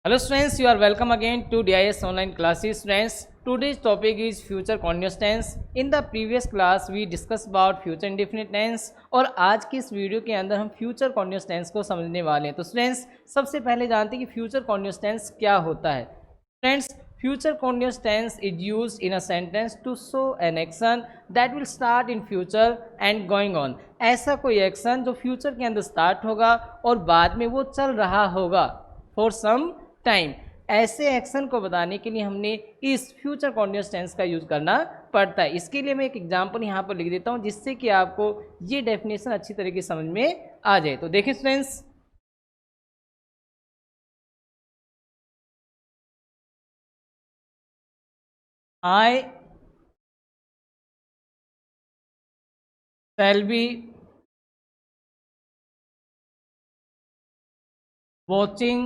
Hello students, you are welcome again to DIS online classes. Students, today's topic is future continuous tense. In the previous class we discussed about future indefinite tense और आज की इस video के अंदर हम future continuous tense को समझने वाले हैं। तो students, सबसे पहले जानते हैं कि future continuous tense क्या होता है। Friends, future continuous tense is used in a sentence to show an action that will start in future and going on. ऐसा कोई एक्शन जो फ्यूचर के अंदर स्टार्ट होगा और बाद में वो चल रहा होगा for some टाइम। ऐसे एक्शन को बताने के लिए हमने इस फ्यूचर कॉन्टिन्यूअस टेंस का यूज़ करना पड़ता है। इसके लिए मैं एक एग्जांपल यहाँ पर लिख देता हूँ जिससे कि आपको ये डेफिनेशन अच्छी तरीके से समझ में आ जाए। तो देखिए students, I shall be watching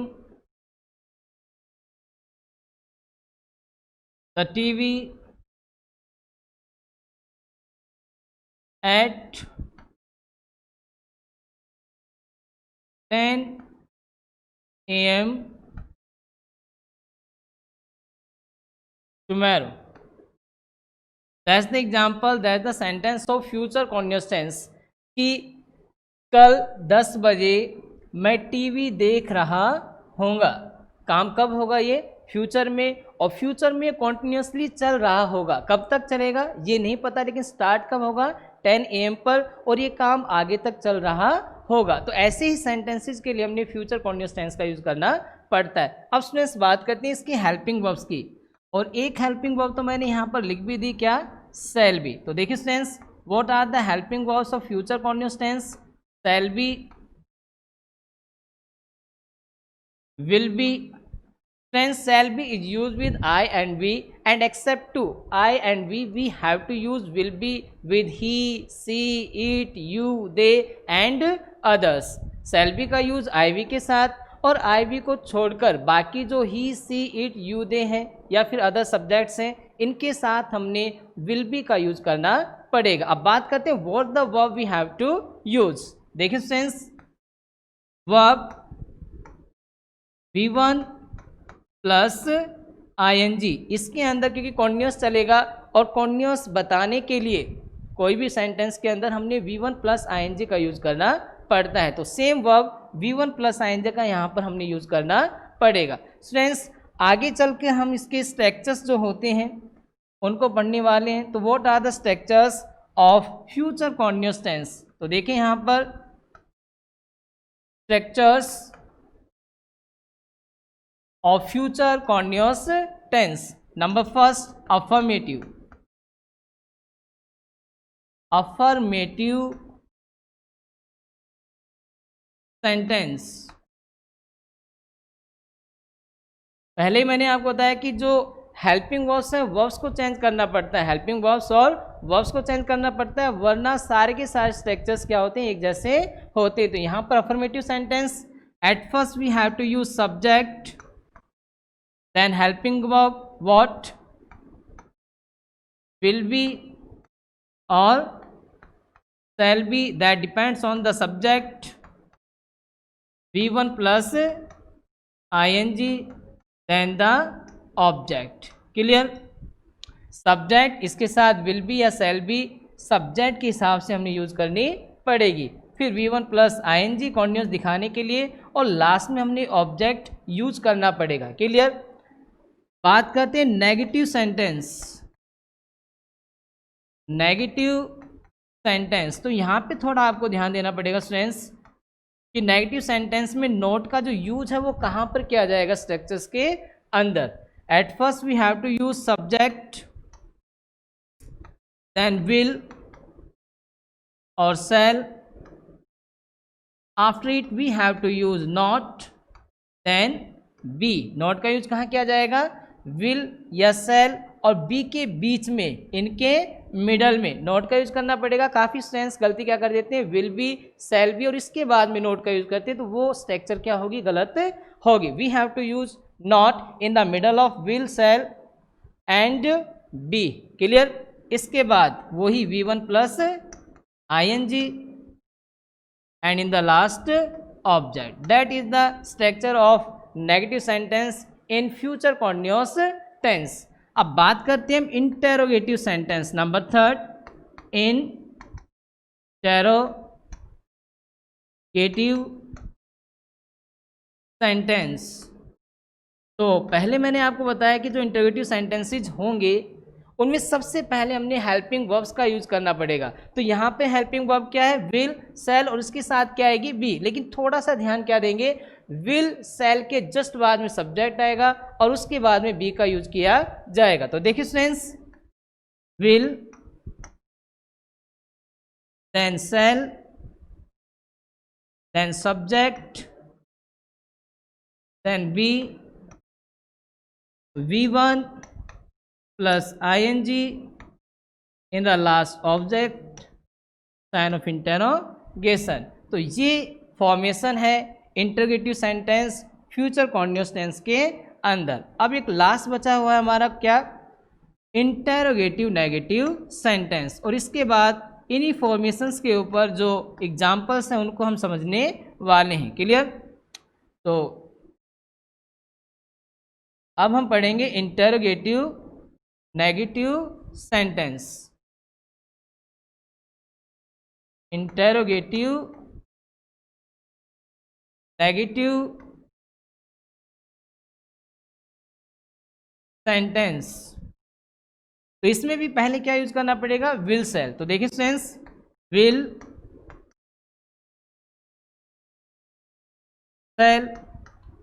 the TV at 10 AM tomorrow. That's the example, that's the sentence of future continuous tense कि कल 10 बजे मैं टीवी देख रहा होगा। काम कब होगा? ये फ्यूचर में, और फ्यूचर में कॉन्टिन्यूसली चल रहा होगा। कब तक चलेगा ये नहीं पता, लेकिन स्टार्ट कब होगा? 10 AM पर, और ये काम आगे तक चल रहा होगा। तो ऐसे ही सेंटेंसेस के लिए हमने फ्यूचर कॉन्टिन्यूअस टेंस का यूज़ करना पड़ता है। अब स्टूडेंट्स बात करते हैं इसकी हेल्पिंग वर्ब्स की, और एक हेल्पिंग वर्ब तो मैंने यहाँ पर लिख भी दी, क्या? Shall be. तो देखिए students, what are the helping verbs of future continuous tense? Shall be, will be. Friends, shall be is used with I and we, and except to I and we have to use will be with he, she, it, you, they and others. shall be का use I V के साथ, और I V को छोड़कर बाकी जो he, she, it, you, they हैं या फिर अदर सब्जेक्ट्स हैं, इनके साथ हमने will be का यूज करना पड़ेगा। अब बात करते हैं what the verb we have to use। देखिए friends, verb V1 plus ING, इसके अंदर क्योंकि कॉन्टिन्यूअस चलेगा और कॉन्टिन्यूअस बताने के लिए कोई भी सेंटेंस के अंदर हमने V1 प्लस ING का यूज़ करना पड़ता है। तो same verb V1 plus ING का यहाँ पर हमने यूज़ करना पड़ेगा। स्टूडेंट्स, आगे चल के हम इसके स्ट्रक्चर्स जो होते हैं उनको पढ़ने वाले हैं। तो what are the structures of future continuous tense? तो देखें यहाँ पर structures of future continuous tense. Number first, affirmative sentence। पहले ही मैंने आपको बताया कि जो हेल्पिंग वर्ब्स हैं वर्ब्स को चेंज करना पड़ता है, हेल्पिंग वर्ब्स और वर्ब्स को चेंज करना पड़ता है, वरना सारे के सारे स्ट्रक्चर्स क्या होते हैं? एक जैसे होते हैं। तो यहाँ पर affirmative sentence, at first we have to use subject, then helping verb what, will be or shall be, that depends on the subject, V1 plus ING, then the object। Clear? Subject इसके साथ will be या shall be subject के हिसाब से हमने use करनी पड़ेगी, फिर V1 प्लस ING कॉन्टिन्यूअस दिखाने के लिए, और लास्ट में हमने ऑब्जेक्ट यूज करना पड़ेगा। क्लियर? बात करते हैं नेगेटिव सेंटेंस। नेगेटिव सेंटेंस, तो यहाँ पे थोड़ा आपको ध्यान देना पड़ेगा स्टूडेंट्स कि नेगेटिव सेंटेंस में नोट का जो यूज है वो कहाँ पर किया जाएगा स्ट्रक्चर्स के अंदर। At first we have to use subject, then will और shall, after it we have to use not, then be. Not का यूज कहाँ किया जाएगा? विल या शैल और बी के बीच में, इनके मिडल में नोट का यूज करना पड़ेगा। काफ़ी स्टूडेंट्स गलती क्या कर देते हैं? विल बी, शैल बी और इसके बाद में नोट का यूज करते हैं, तो वो स्ट्रक्चर क्या होगी? गलत होगी। We have to use not in the middle of will, shall and be. Clear? इसके बाद वही V1 plus ING and in the last object. That is the structure of negative sentence in future continuous tense. अब बात करते हैं हम interrogative sentence. Number third, interrogative sentence. तो पहले मैंने आपको बताया कि जो इंटरोगेटिव सेंटेंसेज होंगे उनमें सबसे पहले हमने हेल्पिंग वर्ब्स का यूज करना पड़ेगा। तो यहाँ पे हेल्पिंग वर्ब क्या है, विल, शैल, और उसके साथ क्या आएगी, बी। लेकिन थोड़ा सा ध्यान क्या देंगे, विल शैल के जस्ट बाद में सब्जेक्ट आएगा और उसके बाद में बी का यूज किया जाएगा। तो देखिए students, will, then shall, then subject, then be, V1 plus ing in the last object, sign of interrogation. तो ये फॉर्मेशन है interrogative sentence future continuous tense के अंदर। अब एक लास्ट बचा हुआ है हमारा क्या, इंटेरोगेटिव नेगेटिव सेंटेंस। और इसके बाद इन्हीं फॉर्मेशंस के ऊपर जो एग्जाम्पल्स हैं उनको हम समझने वाले हैं। क्लियर? तो अब हम पढ़ेंगे interrogative negative sentence. Interrogative negative sentence. तो इसमें भी पहले क्या यूज करना पड़ेगा, विल शैल। तो देखिए students, will shall,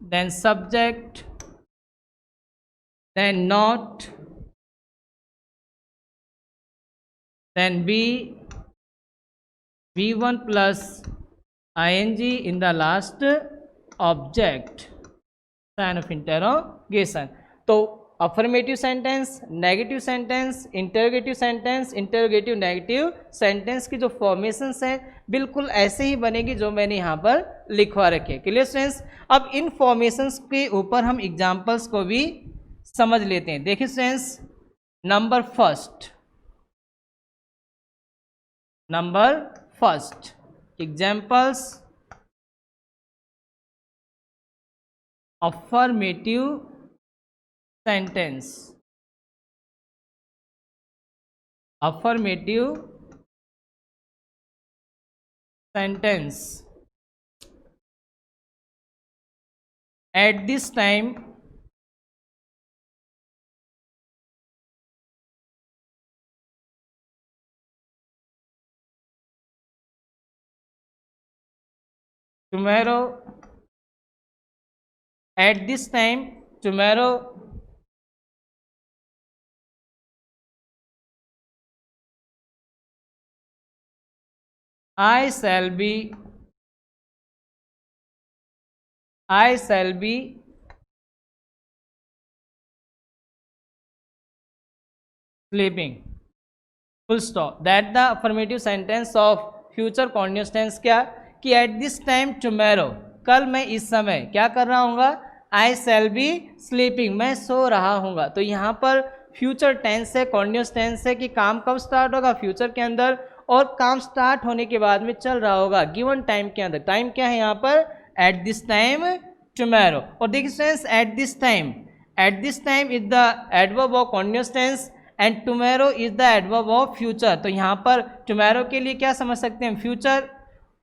then subject, then not, then be, V1 plus ing in the last object, sign of interrogation। तो affirmative sentence, negative sentence, interrogative sentence, interrogative negative sentence की जो formations हैं बिल्कुल ऐसे ही बनेगी जो मैंने यहाँ पर लिखवा रखे। Clear students? अब इन फॉर्मेशंस के ऊपर हम एग्जाम्पल्स को भी समझ लेते हैं। देखिए students, number first examples affirmative sentence. Affirmative sentence eight this time tomorrow, at this time tomorrow, I shall be sleeping, full stop। that the affirmative sentence of future continuous tense क्या कि at this time tomorrow, कल मैं इस समय क्या कर रहा हूँगा, I shall be sleeping, मैं सो रहा हूँगा। तो यहाँ पर फ्यूचर टेंस है, कॉन्टिन्यूस टेंस है कि काम कब स्टार्ट होगा, फ्यूचर के अंदर, और काम स्टार्ट होने के बाद में चल रहा होगा गिवन टाइम के अंदर। टाइम क्या है यहाँ पर, एट दिस टाइम टुमारो। और देखिए students, at this time is the adverb of continuous tense and tomorrow is the adverb of future. तो यहाँ पर टुमारो के लिए क्या समझ सकते हैं, फ्यूचर,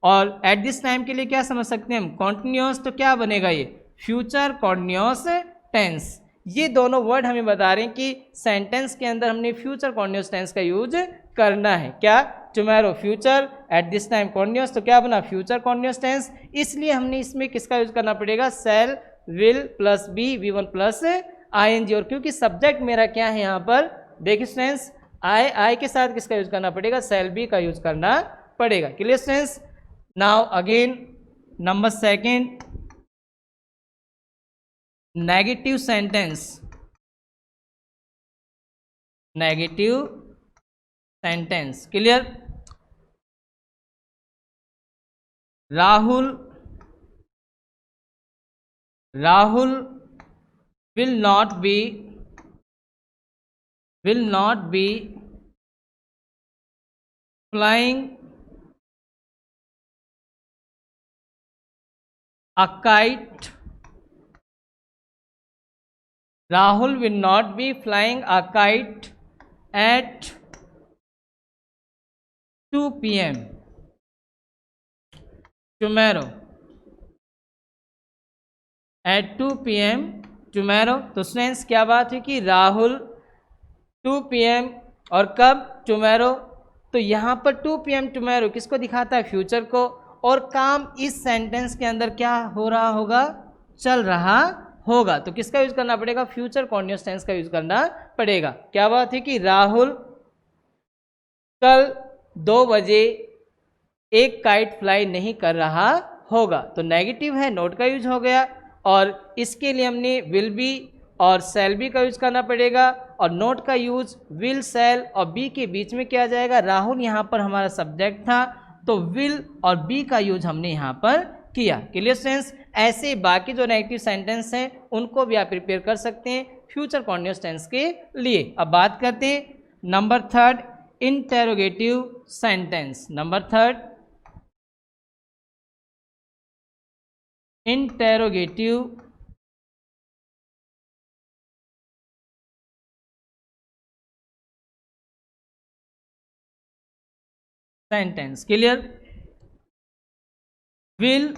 और एट दिस टाइम के लिए क्या समझ सकते हैं हम, कॉन्टिन्यूस। तो क्या बनेगा ये, फ्यूचर कॉन्टिन्यूस टेंस। ये दोनों वर्ड हमें बता रहे हैं कि सेंटेंस के अंदर हमने फ्यूचर कॉन्टिन्यूस टेंस का यूज करना है। क्या, tomorrow future, eight this time continuous, तो क्या बना, फ्यूचर कॉन्टिन्यूस टेंस। इसलिए हमने इसमें किसका यूज करना पड़ेगा, shall, will plus be, V1 plus ing। और क्योंकि सब्जेक्ट मेरा क्या है यहाँ पर, देखिए स्टूडेंट्स, आई के साथ किसका यूज करना पड़ेगा, शैल बी का यूज करना पड़ेगा। Clear students? Now again number second, negative sentence. Negative sentence, clear? Rahul will not be flying a kite Rahul will not be flying a kite at 2 p.m. tomorrow. At 2 p.m. tomorrow. तो students क्या बात है कि Rahul 2 p.m. और कब? Tomorrow. तो यहाँ पर 2 p.m. टुमारो किसको दिखाता है? फ्यूचर को। और काम इस सेंटेंस के अंदर क्या हो रहा होगा? चल रहा होगा। तो किसका यूज करना पड़ेगा? फ्यूचर कॉन्टिन्यूअस टेंस का यूज करना पड़ेगा। क्या बात है कि राहुल कल 2 बजे एक काइट फ्लाई नहीं कर रहा होगा। तो नेगेटिव है, नोट का यूज हो गया। और इसके लिए हमने विल बी और सेल बी का यूज करना पड़ेगा। और नोट का यूज विल, सेल और बी के बीच में किया जाएगा। राहुल यहाँ पर हमारा सब्जेक्ट था, तो विल और बी का यूज हमने यहाँ पर किया। Clear students? ऐसे बाकी जो नेगेटिव सेंटेंस हैं उनको भी आप प्रिपेयर कर सकते हैं फ्यूचर कॉन्टिन्यूअस टेंस के लिए। अब बात करते हैं number 3, interrogative sentence. Number 3, interrogative sentence. Clear? Will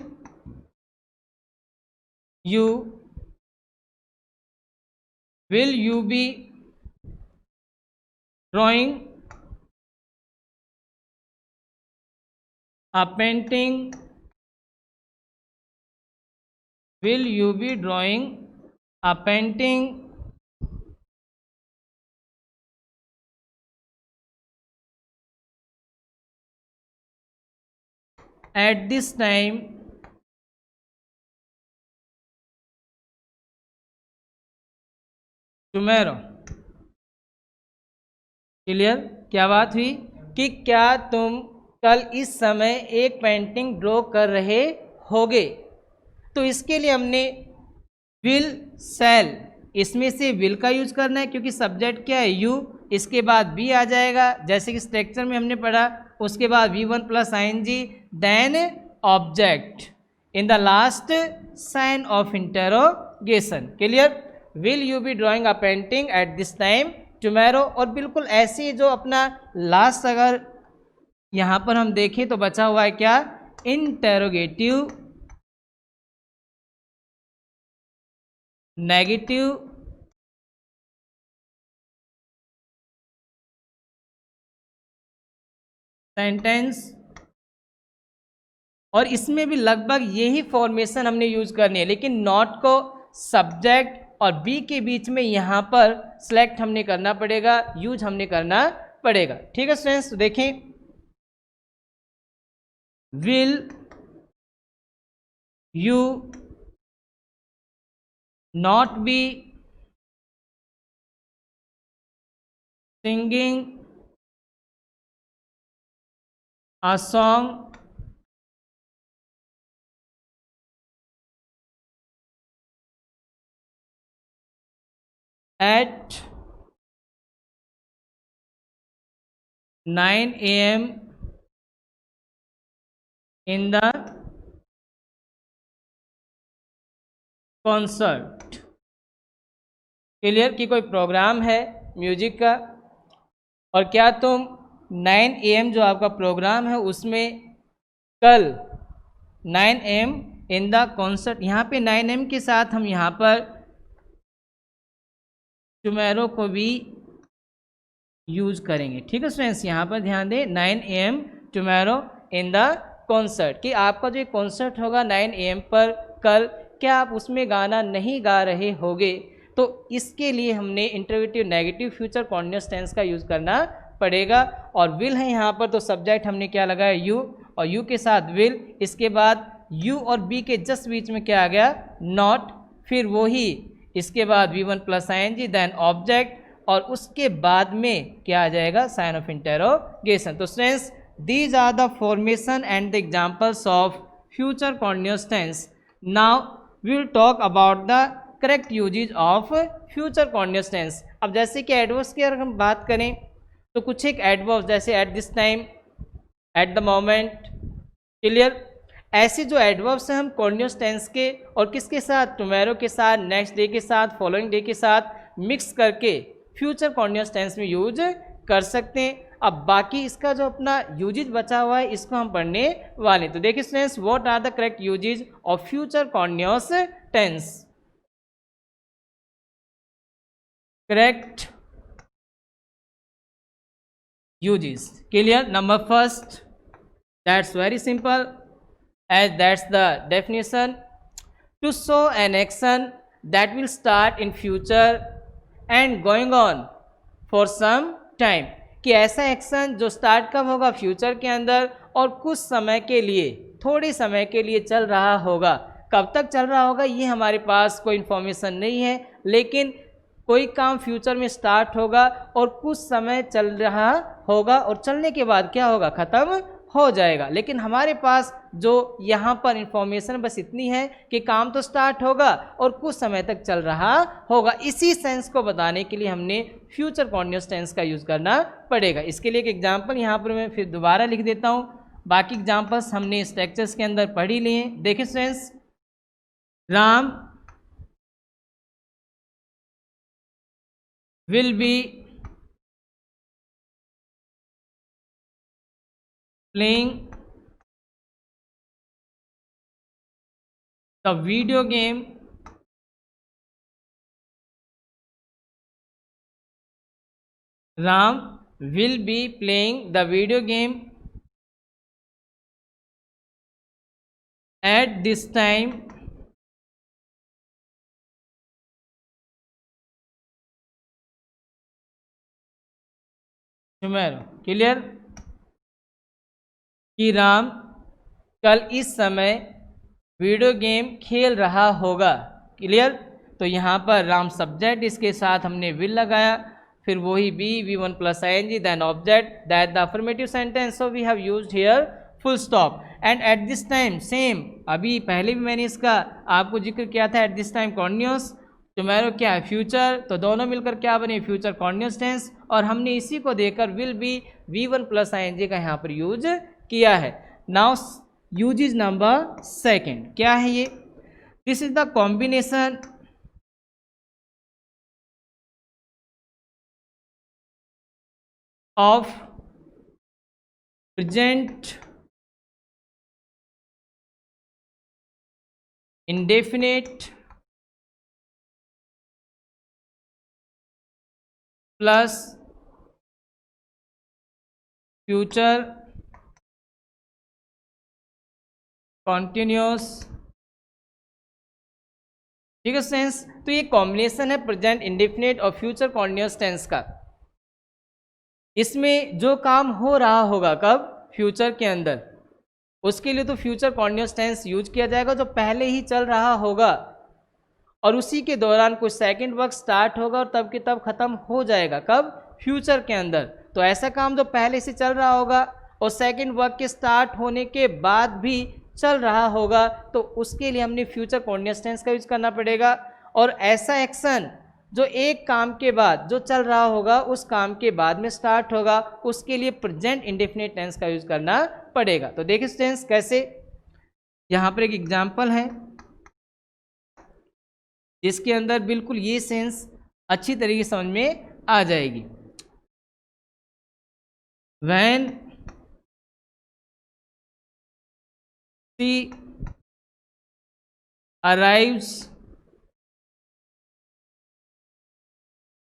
you be drawing a painting? Will you be drawing a painting at this time tomorrow? Clear? क्या बात हुई कि क्या तुम कल इस समय एक पेंटिंग ड्रॉ कर रहे होगे? तो इसके लिए हमने विल, सेल, इसमें से विल का यूज करना है क्योंकि सब्जेक्ट क्या है? यू। इसके बाद बी आ जाएगा जैसे कि स्ट्रक्चर में हमने पढ़ा। उसके बाद V1 + ing, then object, in the last sign of interrogation. Clear? Will you be drawing a painting at this time tomorrow. और बिल्कुल ऐसे ही जो अपना लास्ट अगर यहाँ पर हम देखें तो बचा हुआ है क्या? Interrogative negative sentence. और इसमें भी लगभग यही फॉर्मेशन हमने यूज करनी है, लेकिन नॉट को सब्जेक्ट और बी के बीच में यहाँ पर सिलेक्ट हमने करना पड़ेगा, यूज हमने करना पड़ेगा। ठीक है स्टूडेंट्स? तो देखें, will you not be singing a song at 9 a.m. in the concert? Clear? कि कोई प्रोग्राम है म्यूजिक का और क्या तुम 9 AM जो आपका प्रोग्राम है उसमें कल 9 AM इन द कॉन्सर्ट, यहाँ पे 9 AM के साथ हम यहाँ पर टुमारो को भी यूज करेंगे। ठीक है स्टूडेंट्स? यहाँ पर ध्यान दें, 9 AM tomorrow in the concert, कि आपका जो कॉन्सर्ट होगा 9 AM पर कल, क्या आप उसमें गाना नहीं गा रहे होगे? तो इसके लिए हमने interrogative negative future continuous tense का यूज़ करना पड़ेगा। और विल है यहाँ पर, तो सब्जेक्ट हमने क्या लगाया? यू, और यू के साथ विल। इसके बाद यू और बी के जस्ट बीच में क्या आ गया? नॉट। फिर वही इसके बाद V1 + ing, देन ऑब्जेक्ट, और उसके बाद में क्या आ जाएगा? Sign of interrogation. तो students, these are the formation and the examples of future continuous tense. Now we will talk about the correct usages of future continuous tense. अब जैसे कि एडवर्ब्स की अगर हम बात करें तो कुछ एक एडवर्ब्स जैसे eight this time, at the moment, clear, ऐसे जो एडवर्ब्स हैं हम कॉन्टिन्यूअस टेंस के और किसके साथ, टुमारो के साथ, नेक्स्ट डे के साथ, फॉलोइंग डे के साथ मिक्स करके फ्यूचर कॉन्टिन्यूअस टेंस में यूज कर सकते हैं। अब बाकी इसका जो अपना यूजेज बचा हुआ है इसको हम पढ़ने वाले। तो देखिए students, what are the correct usages of future continuous tense. Correct uses, clear? Number first, that's very simple, as that's the definition, to show an action that will start in future and going on for some time, कि ऐसा action जो start कब होगा, future के अंदर और कुछ समय के लिए, थोड़े समय के लिए चल रहा होगा। कब तक चल रहा होगा ये हमारे पास कोई इन्फॉर्मेशन नहीं है, लेकिन कोई काम फ्यूचर में स्टार्ट होगा और कुछ समय चल रहा होगा और चलने के बाद क्या होगा, ख़त्म हो जाएगा। लेकिन हमारे पास जो यहाँ पर इंफॉर्मेशन बस इतनी है कि काम तो स्टार्ट होगा और कुछ समय तक चल रहा होगा। इसी सेंस को बताने के लिए हमने फ्यूचर कॉन्टिन्यूअस टेंस का यूज़ करना पड़ेगा। इसके लिए एक एग्जाम्पल यहाँ पर मैं फिर दोबारा लिख देता हूँ। बाकी एग्जाम्पल्स हमने स्ट्रक्चर्स के अंदर पढ़ ही लिए। देखिए students, Ram will be playing the video game Ram will be playing the video game at this time tomorrow। Clear? कि राम कल इस समय वीडियो गेम खेल रहा होगा। क्लियर? तो यहाँ पर राम सब्जेक्ट, इसके साथ हमने विल लगाया, फिर वही V1 plus ing then object, that the affirmative sentence, so we have used here full stop. And at this time, same अभी पहले भी मैंने इसका आपको जिक्र किया था, at this time continuous, tomorrow क्या है, फ्यूचर, तो दोनों मिलकर क्या बने, फ्यूचर कॉन्टिन्यूअस टेंस। और हमने इसी को देकर will be V1 plus ing का यहाँ पर यूज किया है। नाउ यूजेज नंबर सेकेंड क्या है ये, this is the combination of present indefinite plus future continuous. ठीक है सेंस, तो ये कॉम्बिनेशन है प्रेजेंट इंडेफिनिट और फ्यूचर कॉन्टिन्यूअस टेंस का। इसमें जो काम हो रहा होगा कब, फ्यूचर के अंदर, उसके लिए तो फ्यूचर कॉन्टिन्यूअस टेंस यूज किया जाएगा जो पहले ही चल रहा होगा और उसी के दौरान कुछ सेकंड वक्त स्टार्ट होगा और तब के तब खत्म हो जाएगा। कब, फ्यूचर के अंदर। तो ऐसा काम जो पहले से चल रहा होगा और सेकंड वर्क के स्टार्ट होने के बाद भी चल रहा होगा, तो उसके लिए हमने फ्यूचर कॉन्टिन्यूअस टेंस का यूज करना पड़ेगा। और ऐसा एक्शन जो एक काम के बाद जो चल रहा होगा उस काम के बाद में स्टार्ट होगा, उसके लिए प्रेजेंट इंडेफिनिट टेंस का यूज करना पड़ेगा। तो देखिए स्टूडेंट्स कैसे, यहाँ पर एक एग्जाम्पल है जिसके अंदर बिल्कुल ये सेंस अच्छी तरीके से समझ में आ जाएगी। When she arrives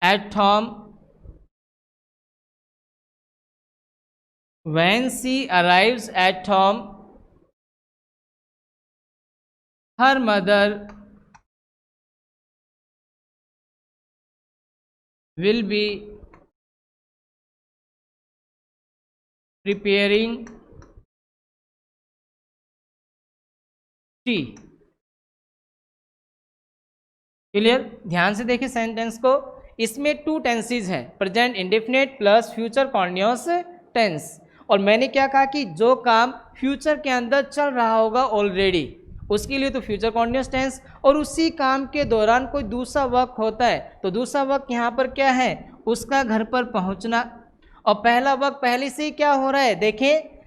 at home, when she arrives at home, her mother will be preparing tea। Clear? ध्यान से देखिए सेंटेंस को, इसमें टू टेंसेज हैं, present indefinite plus future continuous tense. और मैंने क्या कहा कि जो काम फ्यूचर के अंदर चल रहा होगा ऑलरेडी, उसके लिए तो फ्यूचर कॉन्टिन्यूअस टेंस, और उसी काम के दौरान कोई दूसरा वक्त होता है तो दूसरा वक्त यहाँ पर क्या है, उसका घर पर पहुँचना। और पहला वक्त पहले से ही क्या हो रहा है, देखें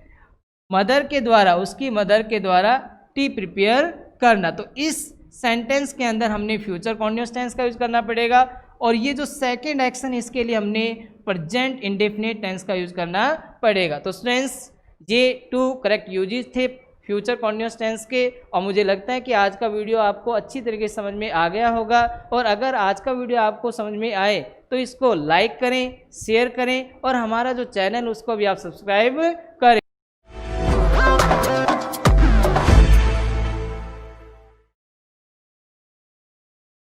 मदर के द्वारा, उसकी मदर के द्वारा टी प्रिपेयर करना। तो इस सेंटेंस के अंदर हमने फ्यूचर कॉन्टिन्यूअस टेंस का यूज करना पड़ेगा, और ये जो सेकेंड एक्शन इसके लिए हमने प्रेजेंट इंडेफिनिट टेंस का यूज करना पड़ेगा। तो स्टूडेंट्स ये 2 करेक्ट यूजेस थे फ्यूचर कॉन्टिन्यूअस टेंस के, और मुझे लगता है कि आज का वीडियो आपको अच्छी तरीके से समझ में आ गया होगा। और अगर आज का वीडियो आपको समझ में आए तो इसको लाइक करें, शेयर करें, और हमारा जो चैनल उसको भी आप सब्सक्राइब करें।